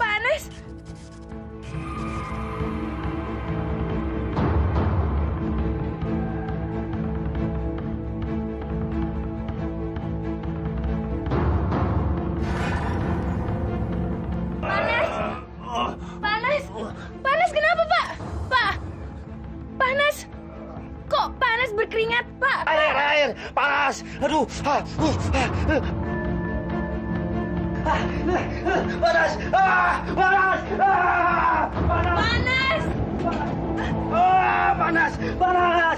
Panas. Panas kenapa, Pak? Pak, panas. Kok panas berkeringat, Pak? Air, panas. Aduh, panas, panas, panas, panas, panas, panas,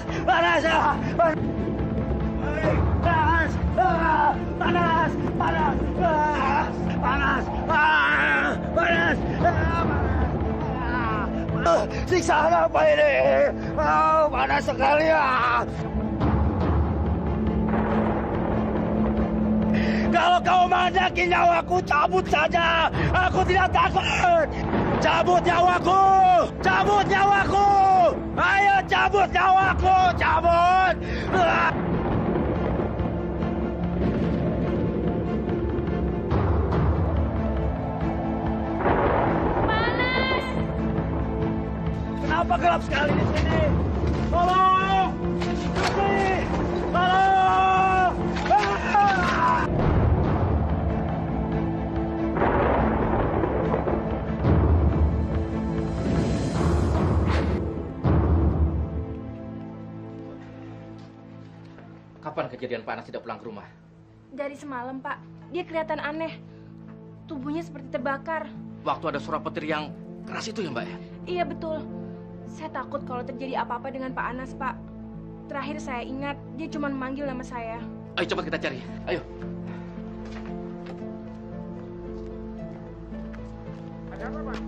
panas, panas, siksaan apa ini? Panas sekali ya. Kalau kau mendaki nyawaku, cabut saja. Aku tidak takut. Cabut nyawaku. Cabut nyawaku. Ayo cabut nyawaku. Cabut. Panas. Kenapa gelap sekali di sini? Tolong. Tolong. Kapan kejadian Pak Anas tidak pulang ke rumah? Dari semalam, Pak. Dia kelihatan aneh. Tubuhnya seperti terbakar. Waktu ada suara petir yang keras itu ya, Mbak ya? Iya, betul. Saya takut kalau terjadi apa-apa dengan Pak Anas, Pak. Terakhir saya ingat, dia cuma memanggil nama saya. Ayo cepat kita cari. Ayo. Ada apa, Pak?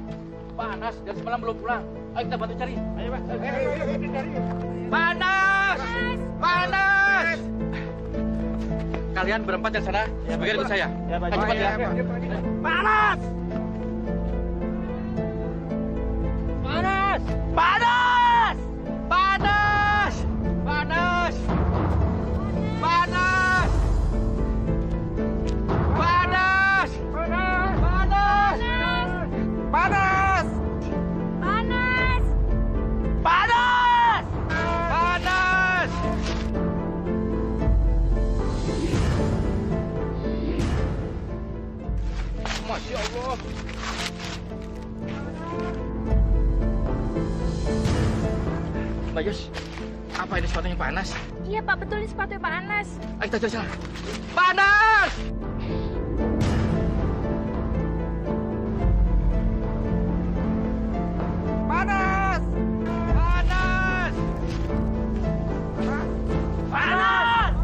Pak Anas dari semalam belum pulang. Ayo kita bantu cari. Ayo, Pak. Ayo, kita cari. Panas! Panas! Kalian berempat dari sana, sebagian ikut saya. Ya, Pak. Ayo cepat ya. Panas! Panas! Panas! Panas! Panas! Panas! Panas! Panas! Panas! Panas! Panas! Panas! Masya Allah. Mbak Yus, apa ini sepatunya panas? Iya, Pak. Betul ini sepatu Pak Anas. Ayo kita cari sana. Panas! Panas! Panas! Panas!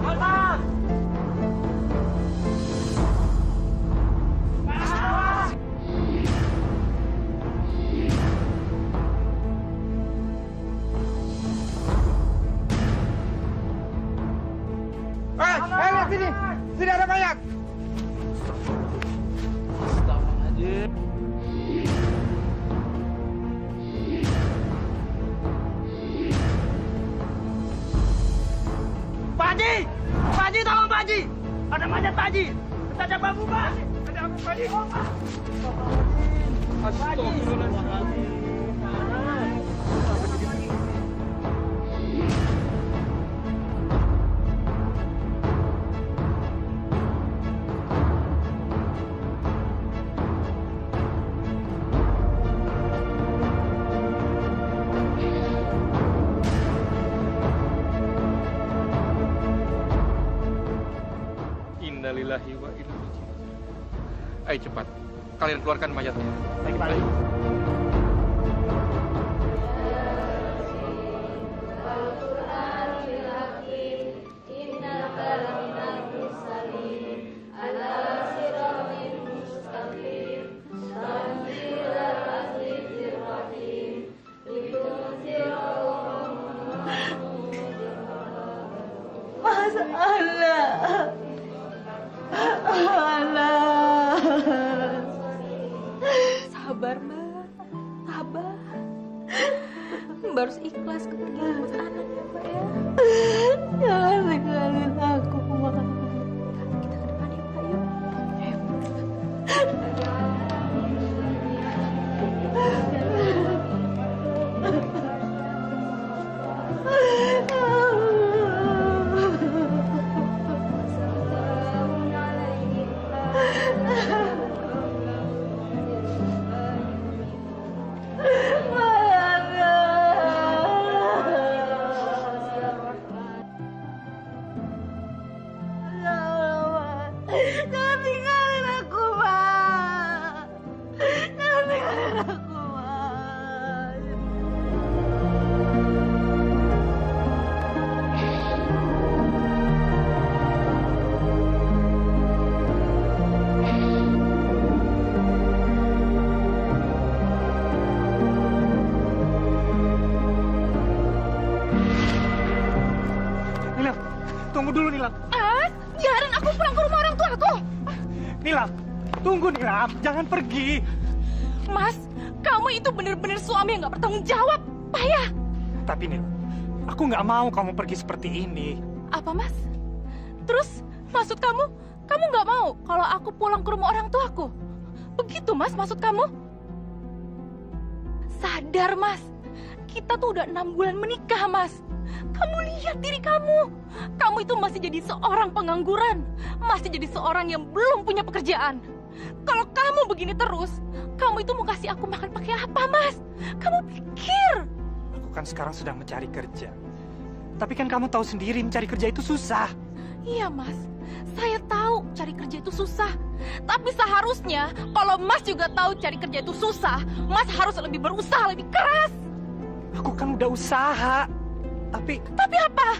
Panas! Lihat sini. Sini ada mayat. Astagfirullahaladzim. Pak Haji! Pak Haji, tolong Pak Haji! Ada mayat Pak Haji! Kita ada bambu Pak! Ada apa Pak Haji? Astagfirullahaladzim. Innalillahi wa inna ilaihi raji'un. Ayo cepat, kalian keluarkan mayatnya. Baik Pak Haji. Sabar, Mbak. Sabar. Mbak harus ikhlas kepergian Mas Anas ya, Mbak ya. Jangan tinggalin aku, Mak. Kita ke tunggu dulu Nilam. Mas, biarin aku pulang ke rumah orang tua aku. Nilam, tunggu Nilam, jangan pergi. Mas, kamu itu bener-bener suami yang gak bertanggung jawab. Payah. Tapi Nilam, aku nggak mau kamu pergi seperti ini. Apa, Mas? Terus, maksud kamu nggak mau kalau aku pulang ke rumah orang tuaku? Begitu, Mas, maksud kamu? Sadar, Mas. Kita tuh udah 6 bulan menikah, Mas. Kamu lihat diri kamu. Kamu itu masih jadi seorang pengangguran. Masih jadi seorang yang belum punya pekerjaan. Kalau kamu begini terus, kamu itu mau kasih aku makan pakai apa, Mas? Kamu pikir? Aku kan sekarang sedang mencari kerja. Tapi kan kamu tahu sendiri mencari kerja itu susah. Iya, Mas. Saya tahu cari kerja itu susah. Tapi seharusnya kalau Mas juga tahu cari kerja itu susah, Mas harus lebih berusaha, lebih keras. Aku kan udah usaha. Tapi apa?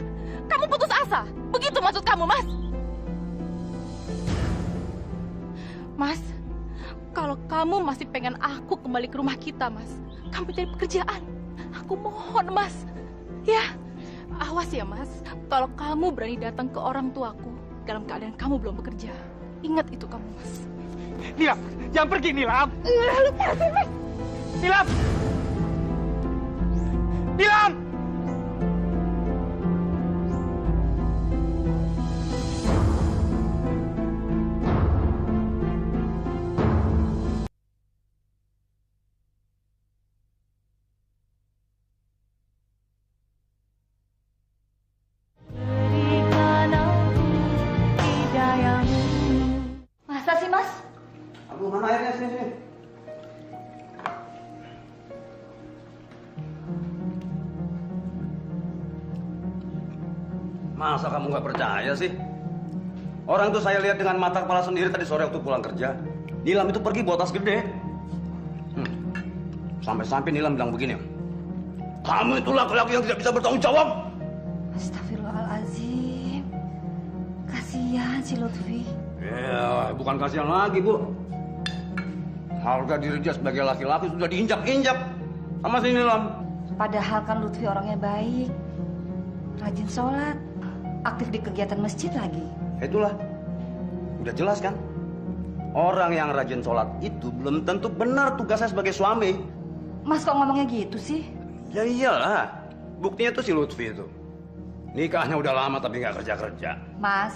Kamu putus asa? Begitu maksud kamu, Mas? Mas, kalau kamu masih pengen aku kembali ke rumah kita, Mas, kamu cari pekerjaan. Aku mohon, Mas. Ya, awas ya, Mas. Kalau kamu berani datang ke orang tuaku dalam keadaan kamu belum bekerja, ingat itu kamu, Mas. Nilam, jangan pergi Nilam. Lepasin, Mas. Nilam! Nilam! Masa sih, Mas? Aduh, mana airnya? Sini. Masa kamu nggak percaya sih? Orang itu saya lihat dengan mata kepala sendiri tadi sore waktu pulang kerja. Nilam itu pergi bawa tas gede. Sampai-sampai Nilam bilang begini. Kamu itu laki-laki yang tidak bisa bertanggung jawab. Astagfirullahaladzim. Kasihan si Lutfi. Ya, bukan kasihan lagi, Bu. Harga diri dia sebagai laki-laki sudah diinjak-injak sama si Nilam. Padahal kan Lutfi orangnya baik. Rajin sholat. Aktif di kegiatan masjid lagi. Itulah. Udah jelas kan? Orang yang rajin sholat itu belum tentu benar tugasnya sebagai suami. Mas kok ngomongnya gitu sih? Ya iyalah. Buktinya tuh si Lutfi itu. Nikahnya udah lama tapi nggak kerja-kerja. Mas,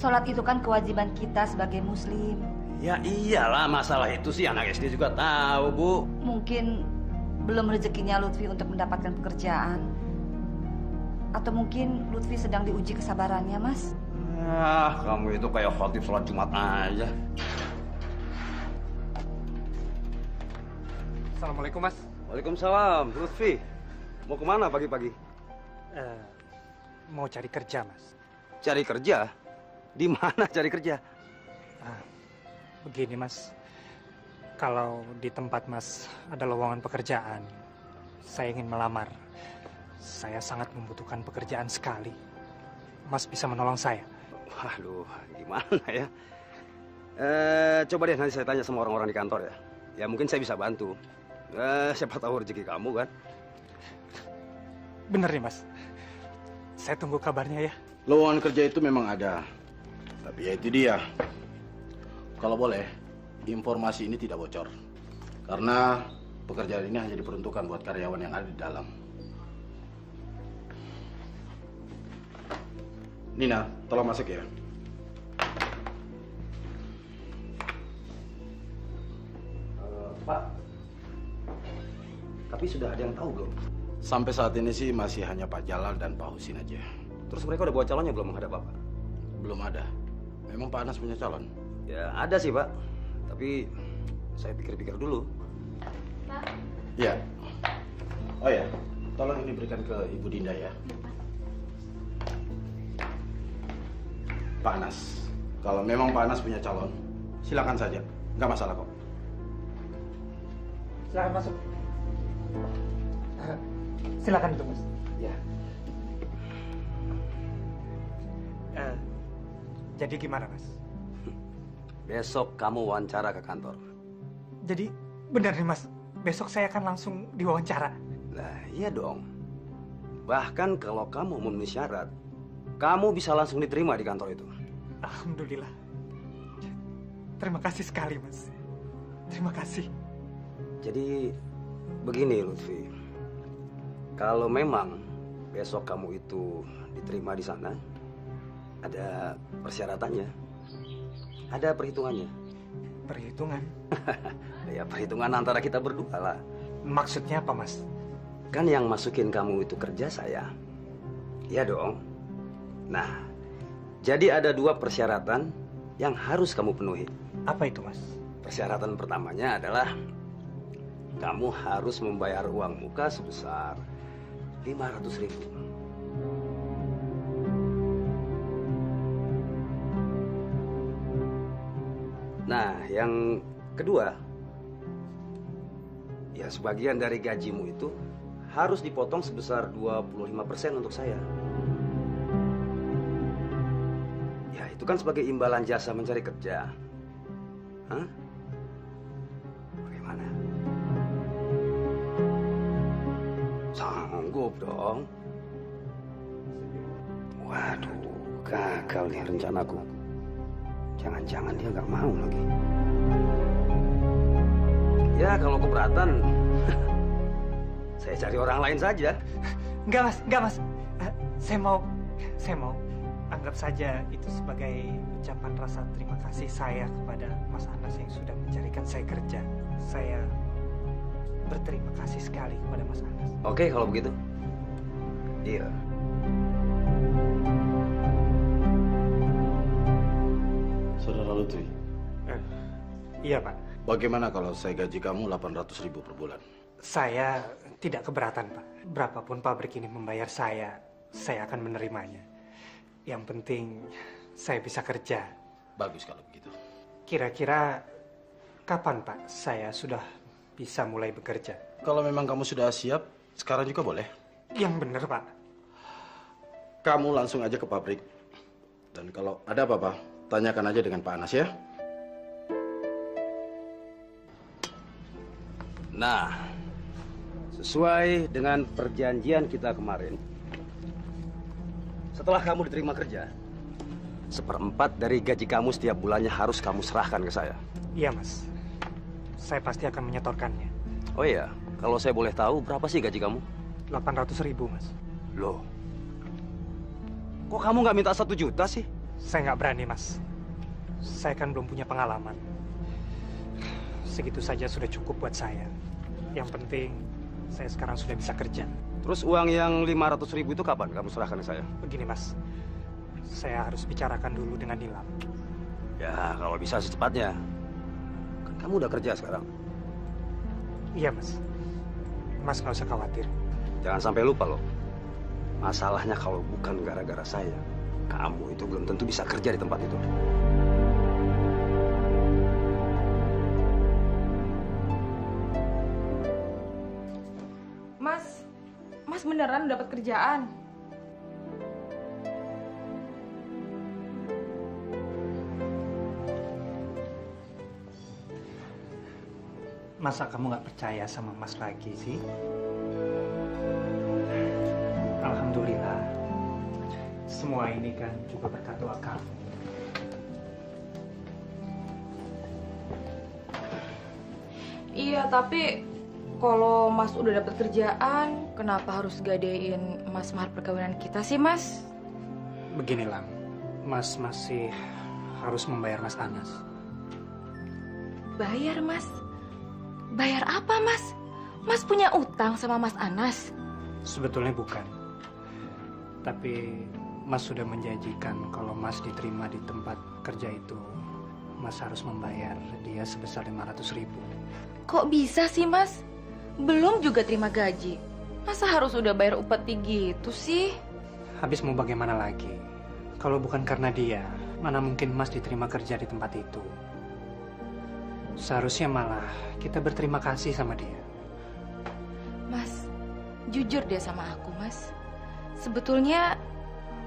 sholat itu kan kewajiban kita sebagai muslim. Ya iyalah, masalah itu sih anak SD juga tahu, Bu. Mungkin belum rezekinya Lutfi untuk mendapatkan pekerjaan. Atau mungkin Lutfi sedang diuji kesabarannya, Mas. Ah, kamu itu kayak khotib sholat Jumat aja. Assalamualaikum, Mas. Waalaikumsalam, Lutfi. Mau kemana pagi-pagi? Mau cari kerja, Mas. Cari kerja? Di mana cari kerja? Begini, Mas. Kalau di tempat Mas ada lowongan pekerjaan, saya ingin melamar. Saya sangat membutuhkan pekerjaan sekali. Mas bisa menolong saya? Waduh, gimana ya? Coba deh nanti saya tanya sama orang-orang di kantor ya. Ya mungkin saya bisa bantu. Siapa tahu rezeki kamu kan? Bener nih, Mas. Saya tunggu kabarnya ya. Lowongan kerja itu memang ada. Tapi ya itu dia. Kalau boleh, informasi ini tidak bocor. Karena pekerjaan ini hanya diperuntukkan buat karyawan yang ada di dalam. Nina, tolong masuk ya. Pak, tapi sudah ada yang tahu belum? Sampai saat ini sih masih hanya Pak Jalal dan Pak Husin aja. Terus mereka udah bawa calonnya belum menghadap Bapak? Belum ada. Memang Pak Anas punya calon? Ya ada sih Pak, tapi saya pikir-pikir dulu. Iya. Oh ya, tolong ini berikan ke Ibu Dinda ya. Pak Anas, kalau memang Pak Anas punya calon, silakan saja, nggak masalah kok. Silakan masuk. Silakan itu, Mas. Ya. Jadi gimana, Mas? Besok kamu wawancara ke kantor. Jadi benar nih, Mas. Besok saya akan langsung diwawancara. Lah iya dong. Bahkan kalau kamu memenuhi syarat, kamu bisa langsung diterima di kantor itu. Alhamdulillah. Terima kasih sekali, Mas. Terima kasih. Jadi begini Lutfi, kalau memang besok kamu itu diterima di sana, ada persyaratannya, ada perhitungannya. Perhitungan? Ya perhitungan antara kita berdua lah. Maksudnya apa, Mas? Kan yang masukin kamu itu kerja saya. Iya dong. Nah, jadi ada 2 persyaratan yang harus kamu penuhi. Apa itu, Mas? Persyaratan pertamanya adalah kamu harus membayar uang muka sebesar 500.000. Nah, yang kedua, ya sebagian dari gajimu itu harus dipotong sebesar 25% untuk saya. Ya, itu kan sebagai imbalan jasa mencari kerja. Hah? Bagaimana? Sanggup dong. Waduh, gagal nih rencanaku. Jangan-jangan dia nggak mau lagi. Ya, kalau keberatan, saya cari orang lain saja. Enggak mas. Saya mau anggap saja itu sebagai ucapan rasa terima kasih saya kepada Mas Anas yang sudah mencarikan saya kerja. Saya berterima kasih sekali kepada Mas Anas. Oke, kalau begitu. Iya. Saudara Lutfi, Iya, Pak. bagaimana kalau saya gaji kamu 800.000 per bulan? Saya tidak keberatan, Pak. Berapapun pabrik ini membayar saya akan menerimanya. Yang penting saya bisa kerja. Bagus kalau begitu. Kira-kira kapan, Pak, saya sudah bisa mulai bekerja? Kalau memang kamu sudah siap, sekarang juga boleh. Yang benar, Pak. Kamu langsung aja ke pabrik. Dan kalau ada apa-apa, tanyakan aja dengan Pak Anas ya. Nah, sesuai dengan perjanjian kita kemarin, setelah kamu diterima kerja, 1/4 dari gaji kamu setiap bulannya harus kamu serahkan ke saya. Iya, Mas. Saya pasti akan menyetorkannya. Oh iya, kalau saya boleh tahu berapa sih gaji kamu? 800.000, Mas. Loh, kok kamu nggak minta 1 juta sih? Saya nggak berani, Mas. Saya kan belum punya pengalaman. Segitu saja sudah cukup buat saya. Yang penting, saya sekarang sudah bisa kerja. Terus uang yang 500.000 itu kapan kamu serahkan ke saya? Begini, Mas. Saya harus bicarakan dulu dengan Nilam. Ya, kalau bisa secepatnya. Kan kamu udah kerja sekarang. Iya, Mas. Mas nggak usah khawatir. Jangan sampai lupa loh. Masalahnya kalau bukan gara-gara saya, kamu itu belum tentu bisa kerja di tempat itu. Mas beneran dapat kerjaan? Masa kamu nggak percaya sama Mas lagi sih? Alhamdulillah. Semua ini kan juga berkat doa kamu. Iya, tapi kalau Mas udah dapat kerjaan, kenapa harus gadein Mas mahar perkawinan kita sih, Mas? Begini, Lam. Mas masih harus membayar Mas Anas. Bayar, Mas? Bayar apa, Mas? Mas punya utang sama Mas Anas? Sebetulnya bukan. Tapi Mas sudah menjanjikan kalau Mas diterima di tempat kerja itu, Mas harus membayar dia sebesar 500.000. Kok bisa sih, Mas? Belum juga terima gaji. Masa harus udah bayar upeti gitu sih? Habis mau bagaimana lagi? Kalau bukan karena dia, mana mungkin Mas diterima kerja di tempat itu. Seharusnya malah kita berterima kasih sama dia. Mas, jujur deh sama aku, Mas. Sebetulnya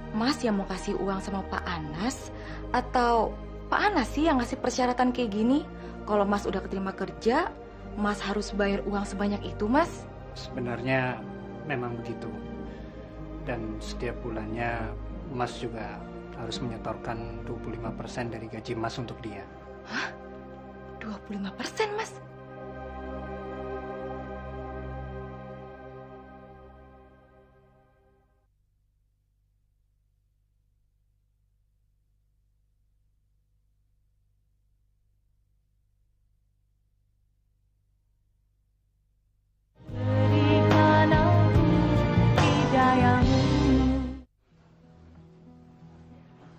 Mas yang mau kasih uang sama Pak Anas, atau Pak Anas sih yang ngasih persyaratan kayak gini? Kalau Mas udah keterima kerja, Mas harus bayar uang sebanyak itu, Mas? Sebenarnya memang begitu. Dan setiap bulannya Mas juga harus menyetorkan 25% dari gaji Mas untuk dia. Hah? 25%, Mas?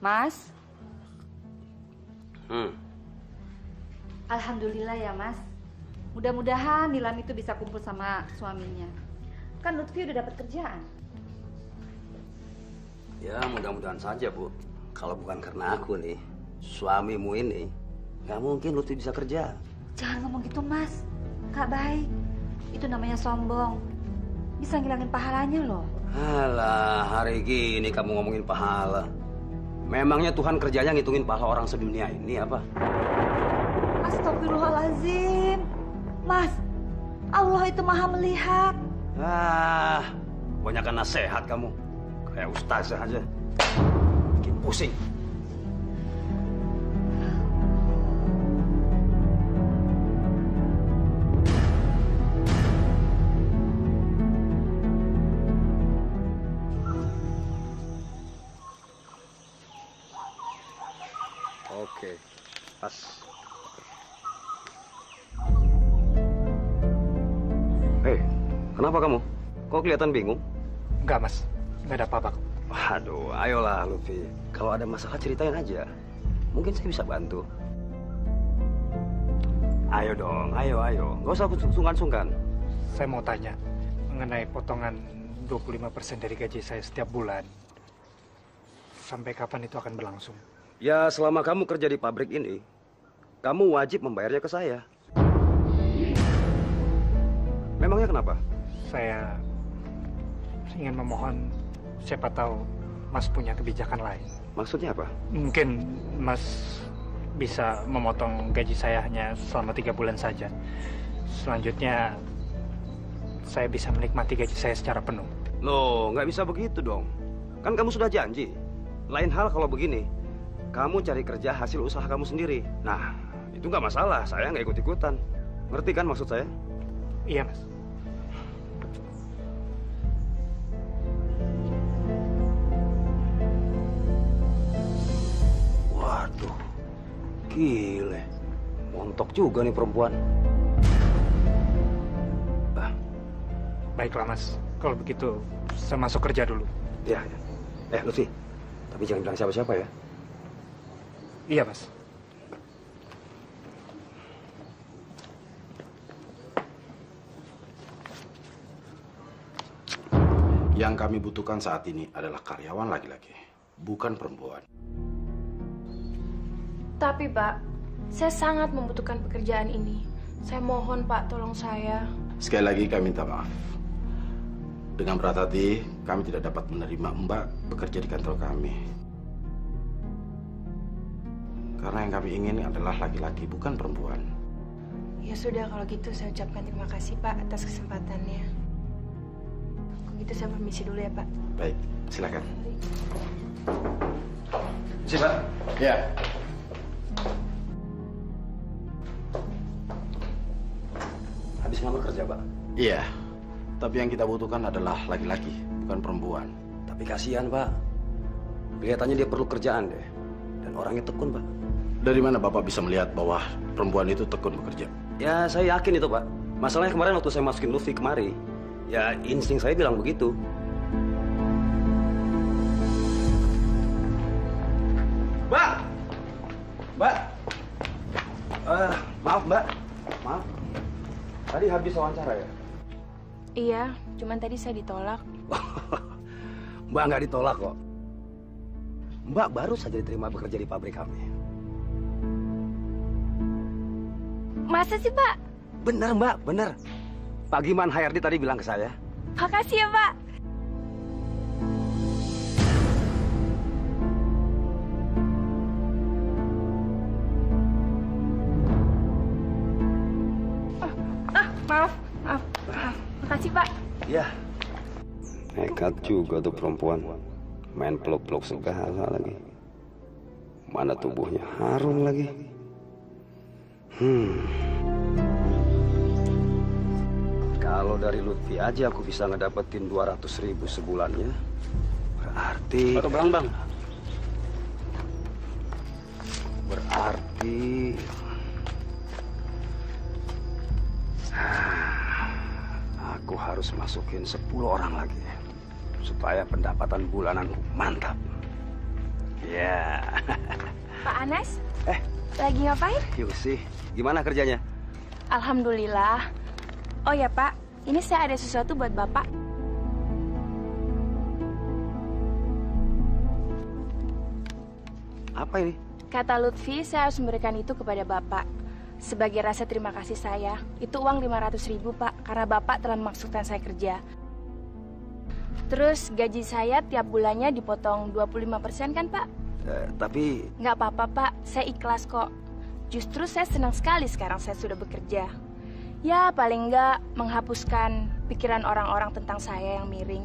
Mas? Alhamdulillah ya, Mas. Mudah-mudahan Nilam itu bisa kumpul sama suaminya. Kan Lutfi udah dapat kerjaan. Ya, mudah-mudahan saja, Bu. Kalau bukan karena aku nih, suamimu ini, nggak mungkin Lutfi bisa kerja. Jangan ngomong gitu, Mas. Gak baik. Itu namanya sombong. Bisa ngilangin pahalanya loh. Alah, hari gini kamu ngomongin pahala. Memangnya Tuhan kerjanya ngitungin pahala orang sedunia ini apa? Astagfirullahaladzim. Mas, Allah itu maha melihat. Banyakan nasihat kamu. Kayak ustazah aja. Bikin pusing. Oke, pas. Hei, kenapa kamu? Kok kelihatan bingung? Enggak, Mas. Enggak ada apa-apa kok. Waduh, ayolah Lutfi. Kalau ada masalah ceritain aja. Mungkin saya bisa bantu. Ayo dong, ayo. Nggak usah sungkan-sungkan. Saya mau tanya mengenai potongan 25% dari gaji saya setiap bulan. Sampai kapan itu akan berlangsung? Ya, selama kamu kerja di pabrik ini, kamu wajib membayarnya ke saya. Memangnya kenapa? Saya ingin memohon, siapa tahu Mas punya kebijakan lain. Maksudnya apa? Mungkin Mas bisa memotong gaji saya hanya selama 3 bulan saja. Selanjutnya, saya bisa menikmati gaji saya secara penuh. Loh, nggak bisa begitu dong. Kan kamu sudah janji. Lain hal kalau begini. Kamu cari kerja hasil usaha kamu sendiri. Nah, itu nggak masalah. Saya nggak ikut-ikutan. Ngerti kan maksud saya? Iya, Mas. Waduh, gile. Montok juga nih perempuan. Baiklah, Mas. Kalau begitu, saya masuk kerja dulu. Ya. Lutfi, tapi jangan bilang siapa-siapa ya. Iya, Mas. Yang kami butuhkan saat ini adalah karyawan laki-laki, bukan perempuan. Tapi Pak, saya sangat membutuhkan pekerjaan ini. Saya mohon Pak, tolong saya. Sekali lagi kami minta maaf. Dengan berat hati, kami tidak dapat menerima Mbak bekerja di kantor kami. Karena yang kami ingin adalah laki-laki, bukan perempuan. Ya sudah, kalau gitu saya ucapkan terima kasih Pak atas kesempatannya. Kalau gitu saya permisi dulu ya Pak. Baik, silakan. Isi, Pak. Ya. Habis ngambil kerja, Pak. Iya. Tapi yang kita butuhkan adalah laki-laki, bukan perempuan. Tapi kasihan, Pak. Kelihatannya dia perlu kerjaan deh. Dan orangnya tekun, Pak. Dari mana Bapak bisa melihat bahwa perempuan itu tekun bekerja? Ya, saya yakin itu, Pak. Masalahnya kemarin waktu saya masukin Lutfi kemari, ya insting saya bilang begitu. Mbak! Maaf, Mbak. Maaf. Tadi habis wawancara ya? Iya, cuman tadi saya ditolak. Mbak nggak ditolak kok. Mbak baru saja diterima bekerja di pabrik kami. Masa sih Pak? Benar, Mbak, benar. Pak Giman HRD tadi bilang ke saya. Makasih ya Pak. Maaf. Makasih Pak. Ya. Nekat juga tuh perempuan. Main peluk-peluk segala lagi. Mana tubuhnya harum lagi. Kalau dari Lutfi aja aku bisa ngedapetin 200.000 sebulannya. Berarti... Atau bang. Berarti... Aku harus masukin 10 orang lagi. Supaya pendapatan bulananku mantap. Ya. Pak Anas? Lagi ngapain? Yuk sih, gimana kerjanya? Alhamdulillah. Oh ya Pak, ini saya ada sesuatu buat Bapak. Apa ini? Kata Lutfi, saya harus memberikan itu kepada Bapak. Sebagai rasa terima kasih saya. Itu uang 500.000 Pak, karena Bapak telah memaksudkan saya kerja. Terus gaji saya tiap bulannya dipotong 25% kan Pak? Tapi... Nggak apa-apa Pak, saya ikhlas kok. Justru saya senang sekali sekarang saya sudah bekerja. Ya paling nggak menghapuskan pikiran orang-orang tentang saya yang miring.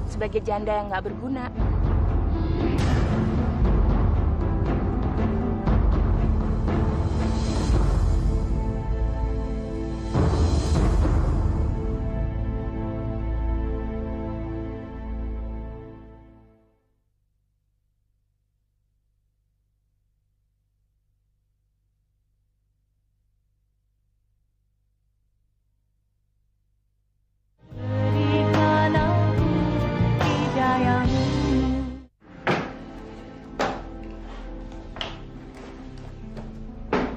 Sebagai janda yang nggak berguna.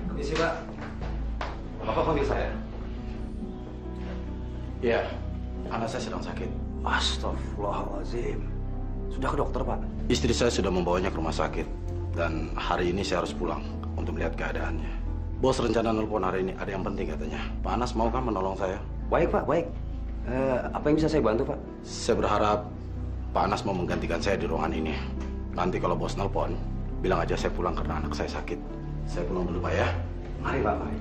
Permisi Pak. Bapak panggil saya? Iya, anak saya sedang sakit. Astagfirullahaladzim. Sudah ke dokter Pak? Istri saya sudah membawanya ke rumah sakit. Dan hari ini saya harus pulang untuk melihat keadaannya. Bos rencana nelpon hari ini, ada yang penting katanya. Pak Anas mau kan menolong saya? Baik Pak, baik. Apa yang bisa saya bantu Pak? Saya berharap Pak Anas mau menggantikan saya di ruangan ini. Nanti kalau bos nelpon, bilang aja saya pulang karena anak saya sakit. Saya pulang dulu Pak ya. Mari Pak, mari.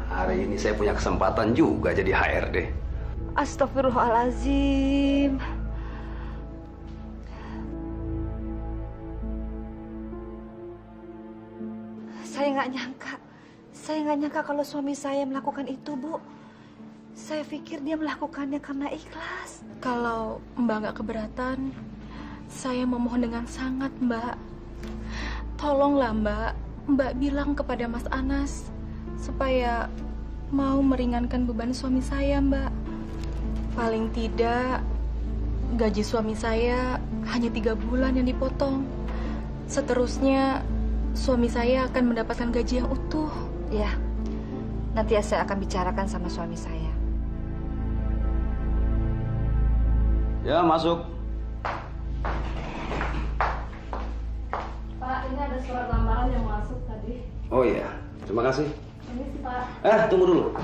Hari ini saya punya kesempatan juga jadi HRD. Astagfirullahaladzim. Saya nggak nyangka kalau suami saya melakukan itu, Bu. Saya pikir dia melakukannya karena ikhlas. Kalau Mbak nggak keberatan, saya memohon dengan sangat, Mbak. Tolonglah, Mbak. Mbak bilang kepada Mas Anas supaya mau meringankan beban suami saya, Mbak. Paling tidak, gaji suami saya hanya 3 bulan yang dipotong. Seterusnya, suami saya akan mendapatkan gaji yang utuh. Ya, nanti saya akan bicarakan sama suami saya. Ya, masuk. Pak, ini ada surat lamaran yang masuk tadi. Oh iya, terima kasih. Ini sih Pak. Tunggu dulu.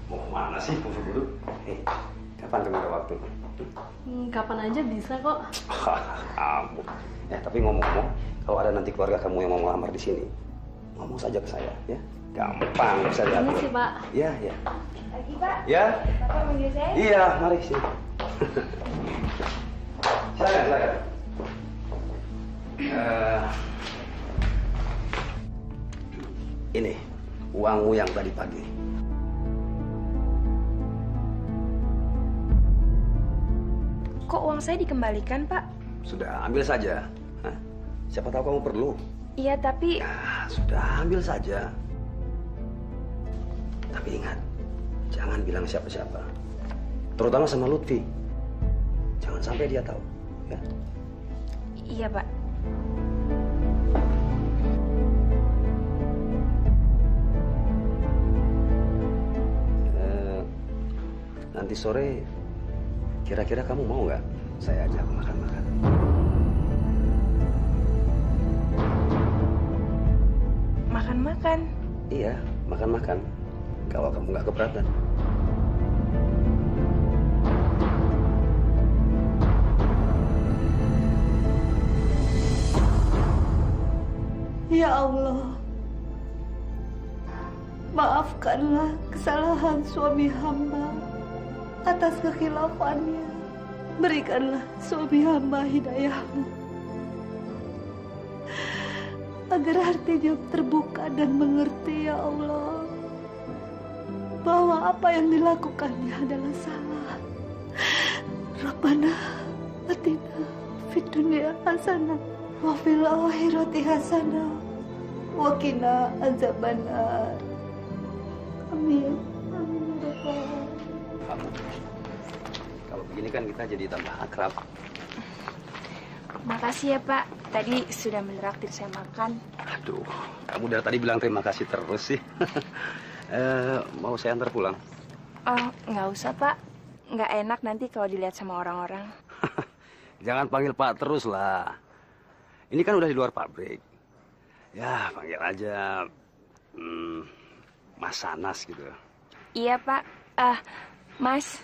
Mau kemana sih? Tunggu dulu. Kapan kamu ada waktu? Kapan aja bisa kok. Kamu. Tapi ngomong-ngomong, kalau ada nanti keluarga kamu yang mau melamar di sini, ngomong saja ke saya, ya. Gampang, bisa diatur. Ini sih Pak. Iya, iya. Lagi Pak. Ya. Bapak manggil saya? Iya, mari sini. Silakan. Ini uangmu yang tadi pagi. Kok uang saya dikembalikan, Pak? Sudah, ambil saja. Hah? Siapa tahu kamu perlu. Iya, tapi... Sudah, ambil saja. Tapi ingat, jangan bilang siapa-siapa. Terutama sama Lutfi. Jangan sampai dia tahu. Ya? Iya, Pak. Nanti sore, kira-kira kamu mau nggak saya ajak makan-makan? Makan-makan? Iya, makan-makan. Kalau kamu nggak keberatan. Ya Allah. Maafkanlah kesalahan suami hamba atas kekhilafannya. Berikanlah suami hamba hidayahmu, agar hatinya terbuka dan mengerti, ya Allah, bahwa apa yang dilakukannya adalah salah. Rabbana atina fid dunya hasanah wa fil akhirati hasanah wa qina azabannar. Amin. Amin ya Rabbal. Kalau begini kan kita jadi tambah akrab. Makasih ya Pak, tadi sudah menraktir saya makan. Aduh, kamu dari tadi bilang terima kasih terus sih. Mau saya antar pulang? Oh, nggak usah Pak. Nggak enak nanti kalau dilihat sama orang-orang. Jangan panggil Pak terus lah. Ini kan udah di luar pabrik. Ya, panggil aja Mas Sanas gitu. Iya Pak. Mas,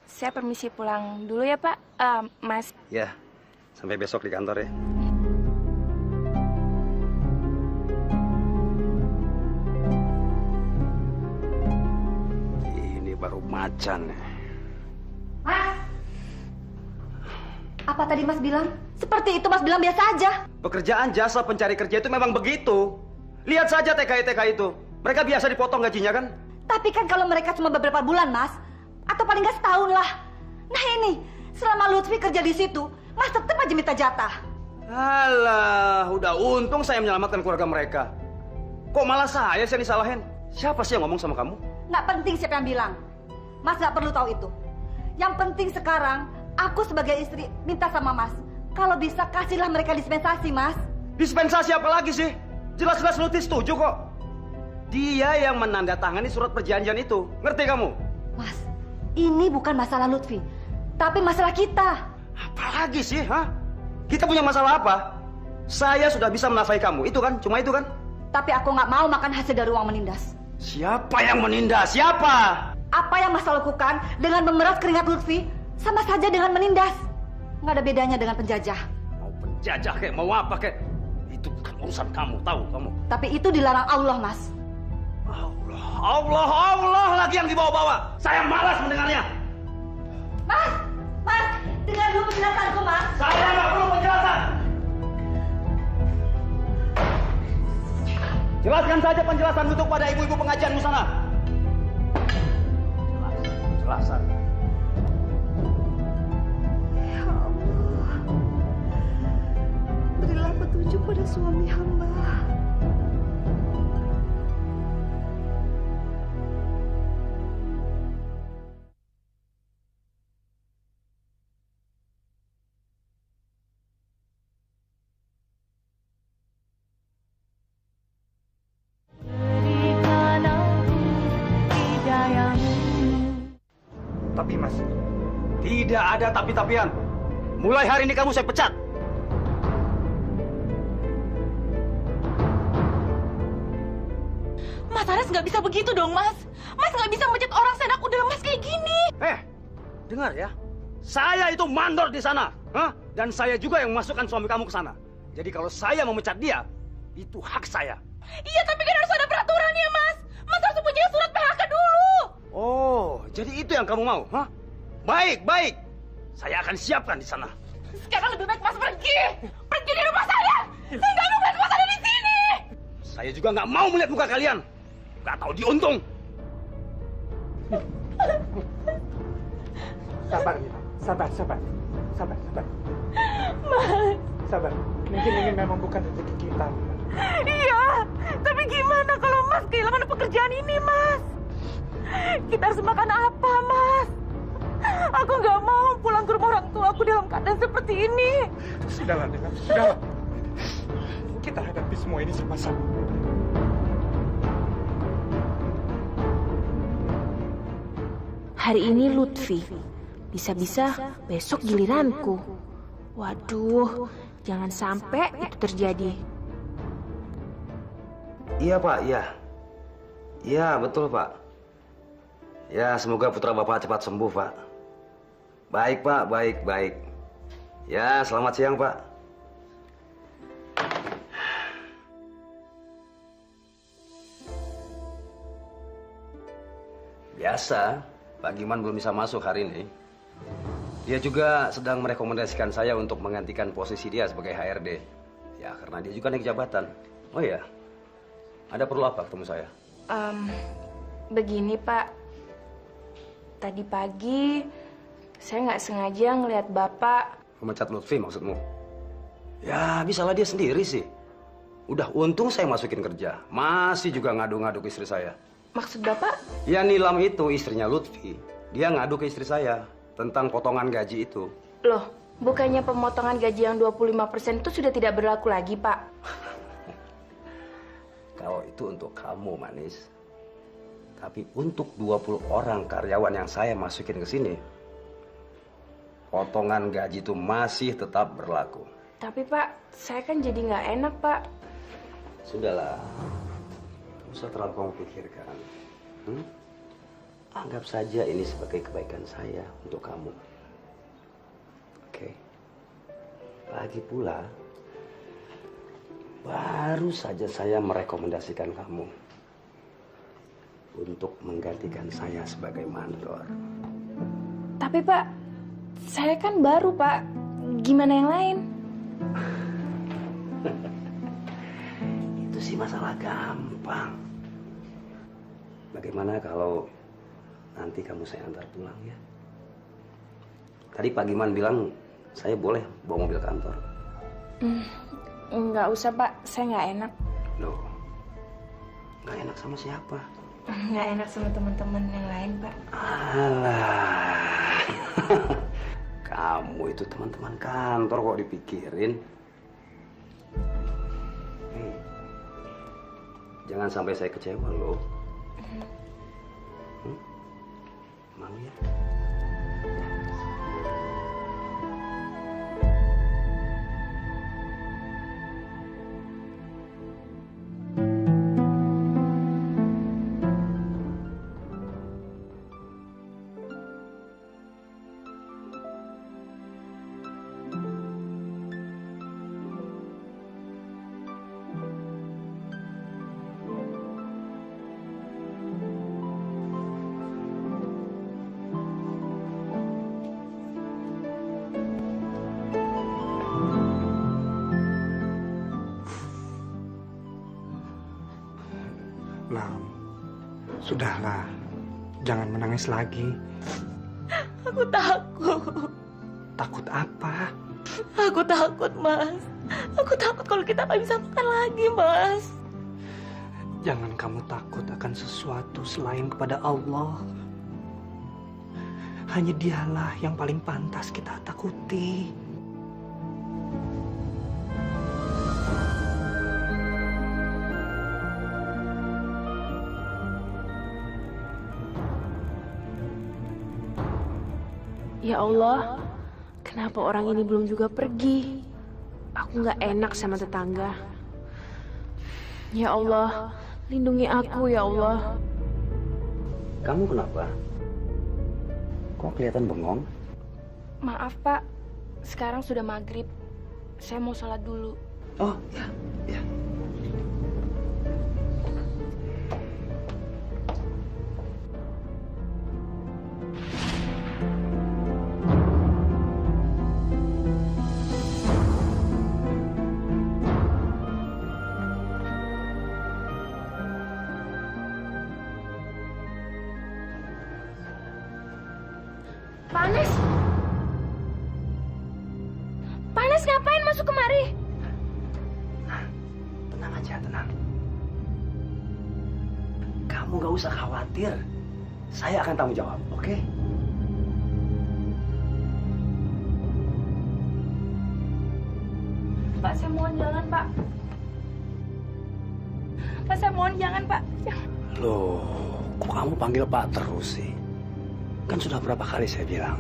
saya permisi pulang dulu ya Pak. Mas. Ya, sampai besok di kantor ya. Ini baru macan. Mas, apa tadi Mas bilang? Seperti itu Mas bilang biasa aja. Pekerjaan jasa pencari kerja itu memang begitu. Lihat saja TKI-TKI itu. Mereka biasa dipotong gajinya kan? Tapi kan kalau mereka cuma beberapa bulan, Mas, atau paling nggak setahun lah. Nah ini, selama Lutfi kerja di situ, Mas tetap aja minta jatah. Alah, udah untung saya menyelamatkan keluarga mereka. Kok malah saya yang disalahin? Siapa sih yang ngomong sama kamu? Nggak penting siapa yang bilang. Mas nggak perlu tahu itu. Yang penting sekarang, aku sebagai istri minta sama Mas, kalau bisa kasihlah mereka dispensasi, Mas. Dispensasi apa lagi sih? Jelas-jelas Lutfi setuju kok. Dia yang menandatangani surat perjanjian itu. Ngerti kamu? Mas, ini bukan masalah Lutfi, tapi masalah kita. Apalagi sih, ha? Kita punya masalah apa? Saya sudah bisa menafkahi kamu, itu kan? Cuma itu kan? Tapi aku nggak mau makan hasil dari uang menindas. Siapa yang menindas? Siapa? Apa yang Mas lakukan dengan memeras keringat Lutfi sama saja dengan menindas. Nggak ada bedanya dengan penjajah. Mau penjajah kayak mau apa kayak? Itu bukan urusan kamu, tahu kamu? Tapi itu dilarang Allah, Mas. Allah lagi yang dibawa-bawa. Saya malas mendengarnya. Mas, dengar dulu penjelasanku, Mas. Saya nggak perlu penjelasan. Jelaskan saja penjelasan untuk pada ibu-ibu pengajianmu sana. Penjelasan. Ya Allah, berilah petunjuk pada suami hamba. Tapi Mas, Tidak ada tapi-tapian. Mulai hari ini kamu saya pecat. Mas Aras nggak bisa begitu dong, Mas. Mas nggak bisa mecat orang seenak udah lemas kayak gini. Dengar ya. Saya itu mandor di sana. Dan saya juga yang memasukkan suami kamu ke sana. Jadi kalau saya memecat dia, itu hak saya. Iya, tapi kan harus ada peraturannya, Mas. Mas harus punya surat PHK dulu. Oh, jadi itu yang kamu mau? Baik, baik. Saya akan siapkan di sana. Sekarang lebih baik Mas pergi. Pergi dari rumah saya. Saya nggak mau melihat Mas ada di sini. Saya juga nggak mau melihat muka kalian. Nggak tahu diuntung. sabar Mita, sabar. Mas. Sabar, mungkin ini memang bukan rezeki kita. Iya, tapi gimana kalau Mas kehilangan pekerjaan ini, Mas? Kita harus makan apa, Mas? Aku nggak mau pulang ke rumah orang tua aku dalam keadaan seperti ini. Sudahlah, Nina, sudahlah. Kita hadapi semua ini sama-sama. Hari ini Lutfi, bisa-bisa besok giliranku. Waduh, jangan sampai itu terjadi. Iya Pak, iya. Iya betul Pak. Ya semoga putra Bapak cepat sembuh Pak. Baik Pak, baik. Ya selamat siang Pak. Biasa, Pak Giman belum bisa masuk hari ini. Dia juga sedang merekomendasikan saya untuk menggantikan posisi dia sebagai HRD. Ya, karena dia juga naik jabatan. Oh iya, ada perlu apa ketemu saya? Begini Pak, tadi pagi saya nggak sengaja ngelihat Bapak. Memecat Lutfi maksudmu? Ya, bisalah dia sendiri sih. Udah untung saya masukin kerja, masih juga ngadu-ngadu ke istri saya. Maksud Bapak? Ya, Nilam itu istrinya Lutfi. Dia ngadu ke istri saya tentang potongan gaji itu. Loh, bukannya pemotongan gaji yang 25% itu sudah tidak berlaku lagi, Pak? Kalau itu untuk kamu, Manis. Tapi untuk 20 orang karyawan yang saya masukin ke sini, potongan gaji itu masih tetap berlaku. Tapi Pak, saya kan jadi nggak enak, Pak. Sudahlah. Tidak usah terlalu kamu pikirkan. Anggap saja ini sebagai kebaikan saya untuk kamu. Oke. Lagi pula, baru saja saya merekomendasikan kamu untuk menggantikan saya sebagai mandor. Tapi Pak, saya kan baru, Pak. Gimana yang lain? Itu sih masalah gampang. Bagaimana kalau nanti kamu saya antar pulang ya? Tadi Pak Giman bilang saya boleh bawa mobil kantor. Nggak usah, Pak. Saya nggak enak. Loh, nggak enak sama siapa? Nggak enak sama teman-teman yang lain, Pak. Alah, kamu itu teman-teman kantor kok dipikirin. Hei, jangan sampai saya kecewa loh. Mau ya? Lam, sudahlah, jangan menangis lagi. Aku takut. Takut apa? Aku takut, Mas. Aku takut kalau kita nggak bisa makan lagi, Mas. Jangan kamu takut akan sesuatu selain kepada Allah. Hanya Dialah yang paling pantas kita takuti. Ya Allah, kenapa orang ini belum juga pergi? Aku nggak enak sama tetangga. Ya Allah, lindungi aku ya Allah. Kamu kenapa? Kok kelihatan bengong? Maaf, Pak. Sekarang sudah maghrib. Saya mau sholat dulu. Oh, ya, ya. Panas? Panas ngapain masuk kemari? Tenang aja, tenang. Kamu gak usah khawatir. Saya akan tanggung jawab, oke? Pak, saya mohon jangan, Pak. Pak, saya mohon jangan, Pak. Loh, kok kamu panggil Pak terus sih? Kan sudah berapa kali saya bilang.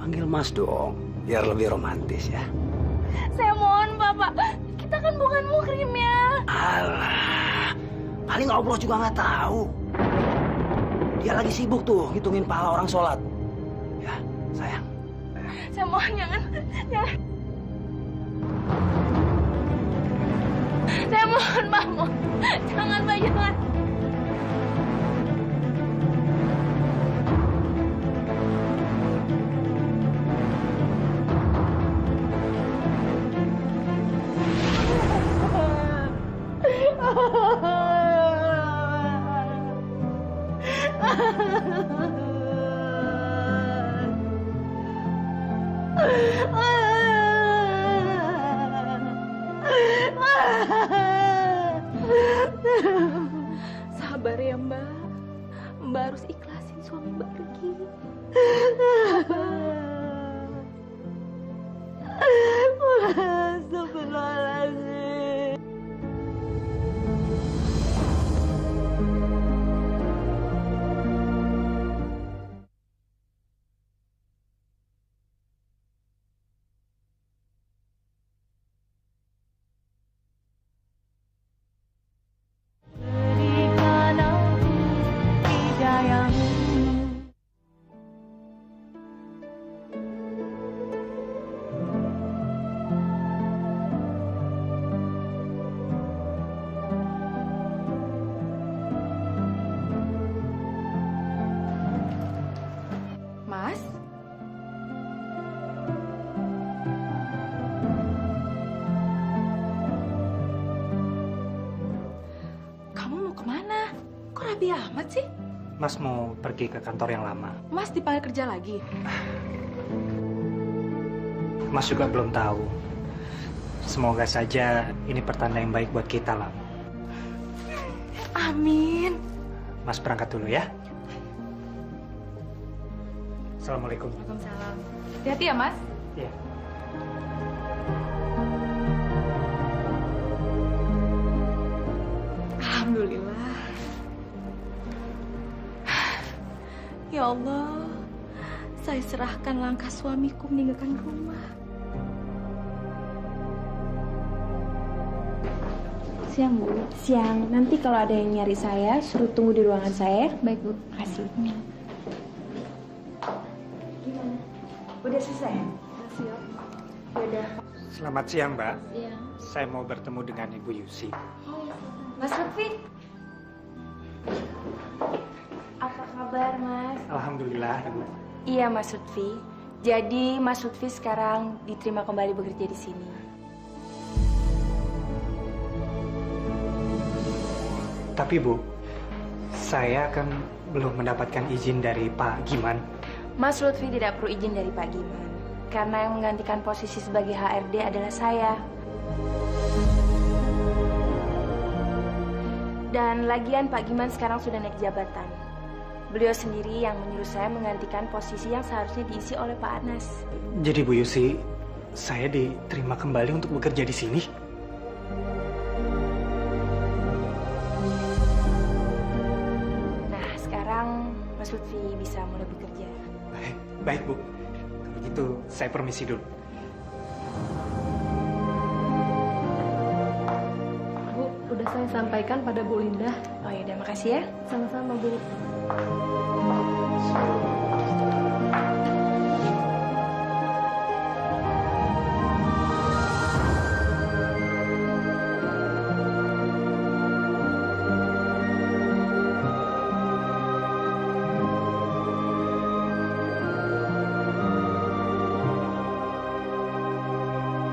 Panggil Mas dong, biar lebih romantis ya. Saya mohon, Bapak. Kita kan bukan muhrim ya. Alah, paling Allah juga nggak tahu. Dia lagi sibuk tuh ngitungin pahala orang sholat. Ya, sayang. Saya mohon jangan. Jangan. Saya mohon, Pak. Jangan, Pak. Jangan. Sabar ya Mbak. Mbak harus ikhlasin suami Mbak pergi. Astagfirullahaladzim. Berikan aku hidayahmu. Mas? Kamu mau kemana? Kok rapi amat sih? Mas mau pergi ke kantor yang lama. Mas dipanggil kerja lagi? Mas juga belum tahu. Semoga saja ini pertanda yang baik buat kita, Lam. Amin. Mas berangkat dulu ya. Assalamualaikum. Waalaikumsalam. Hati-hati ya, Mas. Iya. Alhamdulillah. Ya Allah, saya serahkan langkah suamiku meninggalkan rumah. Siang, Bu. Siang. Nanti kalau ada yang nyari saya, suruh tunggu di ruangan saya. Baik, Bu. Makasih. Gimana? Udah selesai? Siap. Yaudah. Selamat siang, Mbak. Iya. Saya mau bertemu dengan Ibu Yusi. Mas Lutfi. Apa kabar, Mas? Alhamdulillah, Ibu. Iya, Mas Lutfi. Jadi Mas Lutfi sekarang diterima kembali bekerja di sini. Tapi Bu, saya kan belum mendapatkan izin dari Pak Giman. Mas Lutfi tidak perlu izin dari Pak Giman. Karena yang menggantikan posisi sebagai HRD adalah saya. Dan lagian Pak Giman sekarang sudah naik jabatan. Beliau sendiri yang menyuruh saya menggantikan posisi yang seharusnya diisi oleh Pak Anas. Jadi Bu Yusi, saya diterima kembali untuk bekerja di sini. Nah, sekarang Mas Lutfi bisa mulai bekerja. Baik Bu, kalau gitu saya permisi dulu. Bu, udah saya sampaikan pada Bu Linda. Oh ya, udah makasih ya. Sama-sama, Bu.